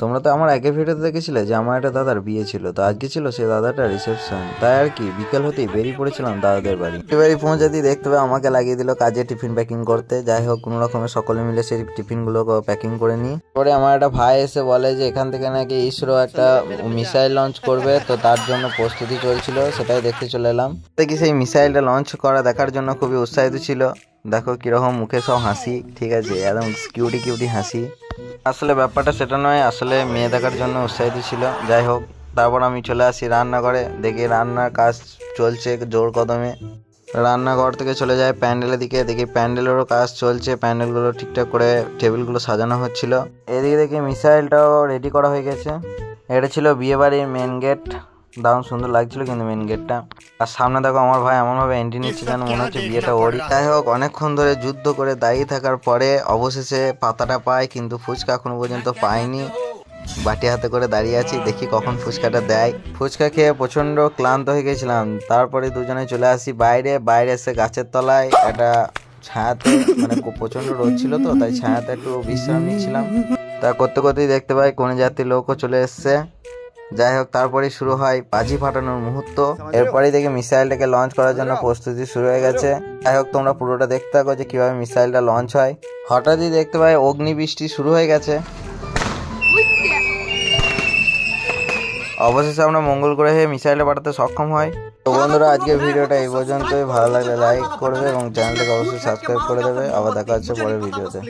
তোমরা তো আমার আগের ভিডিওতে দেখেছিলে যে আমার একটা দাদার বিয়ে ছিল, তো আজকে ছিল সে দাদাটা রিসেপশন, তাই আর কি বিকেল হতেই বেরিয়ে পড়েছিলাম দাদাদের বাড়ি। পৌঁছাতেই দেখতে পাই আমাকে লাগিয়ে দিল কাজে টিফিন প্যাকিং করতে। যাই হোক, কোনো রকমের সকলে মিলে সেই টিফিনগুলো প্যাকিং করে নিই। পরে আমার একটা ভাই এসে বলে যে এখান থেকে নাকি ইসরো একটা মিসাইল লঞ্চ করবে, তো তার জন্য প্রস্তুতি চলছিল, সেটাই দেখতে চলে এলাম। দেখি সেই মিসাইলটা লঞ্চ করা দেখার জন্য খুবই উৎসাহিত ছিল। দেখো কিরকম মুখে সব হাসি, ঠিক আছে, একদম কিউটি কিউটি হাসি। আসলে ব্যাপারটা সেটা নয়, আসলে মেয়ে দেখার জন্য উৎসাহিত ছিল। যাই হোক, তারপর আমি চলে আসি রান্নাঘরে, দেখি রান্নার কাজ চলছে জোর কদমে। রান্নাঘর থেকে চলে যায় প্যান্ডেলের দিকে, দেখি প্যান্ডেলেরও কাজ চলছে, প্যান্ডেলগুলো ঠিকঠাক করে টেবিলগুলো সাজানো হচ্ছিল। এদিকে দেখি মিসাইলটাও রেডি করা হয়ে গেছে। এটা ছিল বিয়ে বাড়ির মেন গেট, দারুণ সুন্দর লাগছিল কিন্তু মেন গেটটা। আর সামনে দেখো আমার ভাই এমনভাবে এন্ট্রি নিচ্ছে যেন মনে হচ্ছে বিয়েটা ওরই। যাই হোক, অনেকক্ষণ ধরে যুদ্ধ করে দাঁড়িয়ে থাকার পরে অবশেষে পাতাটা পায়, কিন্তু ফুচকা এখনো পর্যন্ত পাইনি। বাটি হাতে করে দাঁড়িয়ে আছি, দেখি কখন ফুচকাটা দেয়। ফুচকা খেয়ে প্রচণ্ড ক্লান্ত হয়ে গেছিলাম। তারপরে দুজনে চলে আসি বাইরে এসে গাছের তলায় একটা ছায়াতে, মানে প্রচণ্ড রোদ ছিল তো, তাই ছায়াতে একটু বিশ্রাম নিচ্ছিলাম। তা করতে করতেই দেখতে পাই কোন জাতির লোকও চলে এসছে। যাই হোক, তারপরে শুরু হয় বাজি ফাটানোর মুহূর্ত। এরপরেই দেখি মিসাইলটাকে লঞ্চ করার জন্য প্রস্তুতি শুরু হয়ে গেছে। যাই হোক, তোমরা পুরোটা দেখতে থাকো যে কিভাবে মিসাইলটা লঞ্চ হয়। হঠাৎই দেখতে পাই অগ্নিবৃষ্টি শুরু হয়ে গেছে। অবশেষে আমরা মঙ্গল গ্রহে মিসাইলটা পাঠাতে সক্ষম হয়। তো বন্ধুরা, আজকের ভিডিওটা এই পর্যন্তই। ভালো লাগলে লাইক করবে এবং চ্যানেলটাকে অবশ্যই সাবস্ক্রাইব করে দেবে। আবার দেখা হচ্ছে পরের ভিডিওতে।